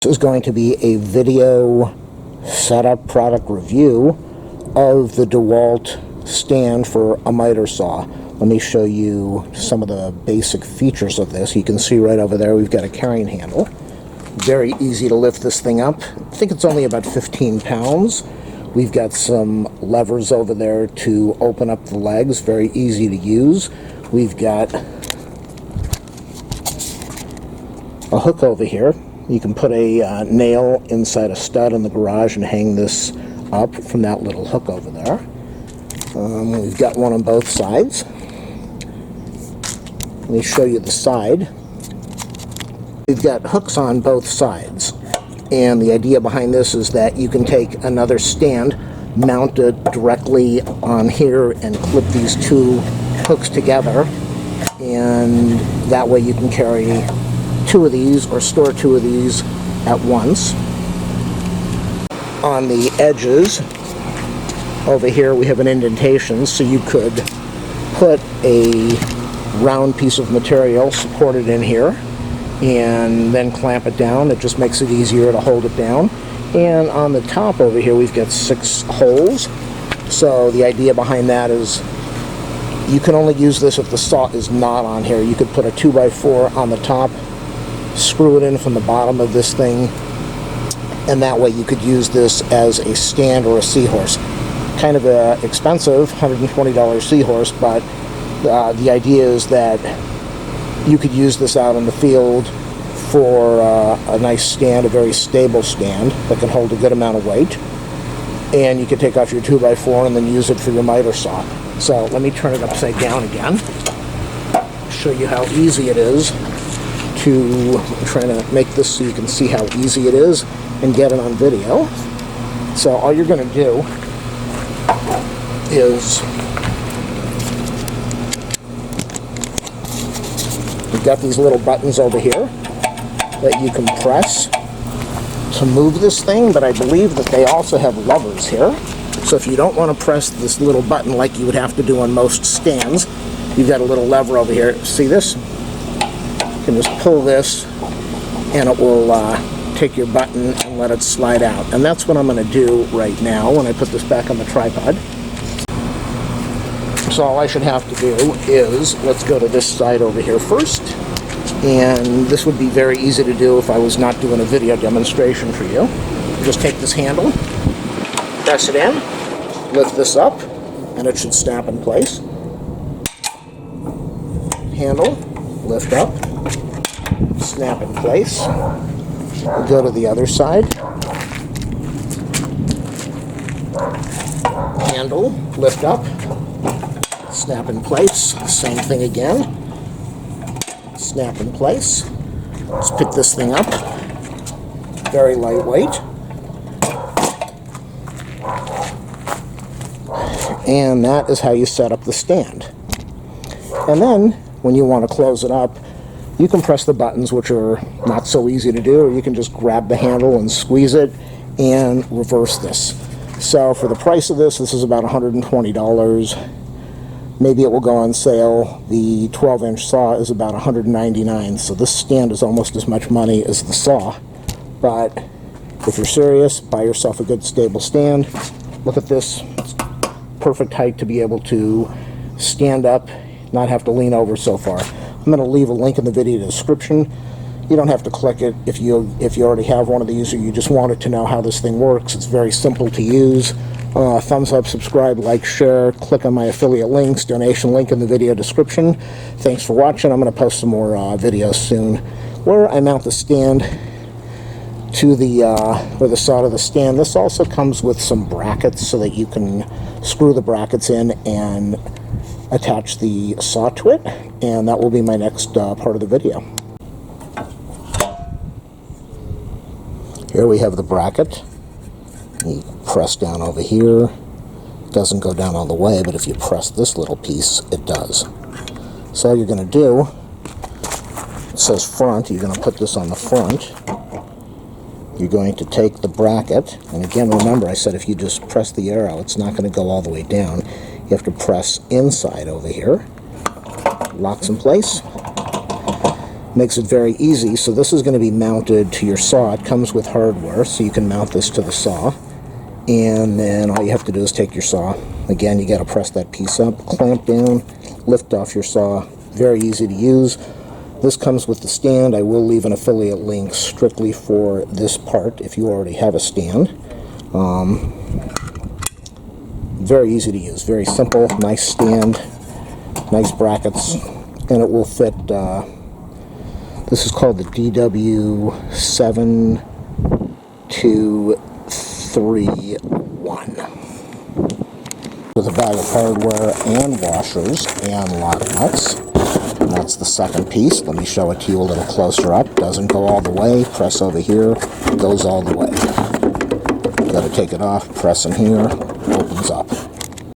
This is going to be a video setup product review of the DEWALT stand for a miter saw. Let me show you some of the basic features of this. You can see right over there we've got a carrying handle. Very easy to lift this thing up. I think it's only about 15 pounds. We've got some levers over there to open up the legs. Very easy to use. We've got a hook over here. You can put a nail inside a stud in the garage and hang this up from that little hook over there. We've got one on both sides. Let me show you the side. We've got hooks on both sides, and the idea behind this is that you can take another stand, mount it directly on here, and clip these two hooks together, and that way you can carry two of these or store two of these at once. On the edges over here we have an indentation, so you could put a round piece of material supported in here and then clamp it down. It just makes it easier to hold it down. And on the top over here we've got 6 holes. So the idea behind that is you can only use this if the saw is not on here. You could put a 2x4 on the top, screw it in from the bottom of this thing, and that way you could use this as a stand or a seahorse. Kind of a expensive $120 seahorse, but the idea is that you could use this out in the field for a nice stand, a very stable stand that can hold a good amount of weight, and you could take off your 2x4 and then use it for your miter saw. So let me turn it upside down again, show you how easy it is to, I'm trying to make this so you can see how easy it is and get it on video. So all you're going to do is, you've got these little buttons over here that you can press to move this thing, but I believe that they also have levers here. So if you don't want to press this little button like you would have to do on most stands, you've got a little lever over here. See this? You can just pull this and it will take your button and let it slide out. And that's what I'm going to do right now when I put this back on the tripod. So all I should have to do is, let's go to this side over here first. And this would be very easy to do if I was not doing a video demonstration for you. Just take this handle, press it in, lift this up, and it should snap in place. Handle, lift up, snap in place. We'll go to the other side. Handle, lift up, snap in place. Same thing again. Snap in place. Let's pick this thing up. Very lightweight. And that is how you set up the stand. And then, when you want to close it up, you can press the buttons, which are not so easy to do, or you can just grab the handle and squeeze it and reverse this. So for the price of this, this is about $120. Maybe it will go on sale. The 12-inch saw is about $199, so this stand is almost as much money as the saw. But if you're serious, buy yourself a good stable stand. Look at this. It's perfect height to be able to stand up, not have to lean over so far. I'm going to leave a link in the video description. You don't have to click it if you already have one of these or you just wanted to know how this thing works. It's very simple to use. Thumbs up, subscribe, like, share, click on my affiliate links, donation link in the video description. Thanks for watching. I'm going to post some more videos soon where I mount the stand to the side of the stand. This also comes with some brackets so that you can screw the brackets in and attach the saw to it, and that will be my next part of the video. Here we have the bracket. You press down over here. It doesn't go down all the way, but if you press this little piece, it does. So all you're going to do, it says front, you're going to put this on the front. You're going to take the bracket, and again, remember I said if you just press the arrow, it's not going to go all the way down. You have to press inside over here. Locks in place. Makes it very easy. So this is going to be mounted to your saw. It comes with hardware, so you can mount this to the saw. And then all you have to do is take your saw. Again, you got to press that piece up, clamp down, lift off your saw. Very easy to use. This comes with the stand. I will leave an affiliate link strictly for this part if you already have a stand. Very easy to use. Very simple, nice stand, nice brackets, and it will fit. This is called the DW7231. With a bag of hardware and washers and lock nuts. And that's the second piece. Let me show it to you a little closer up. Doesn't go all the way. Press over here. Goes all the way. Got to take it off. Press in here. Opens up.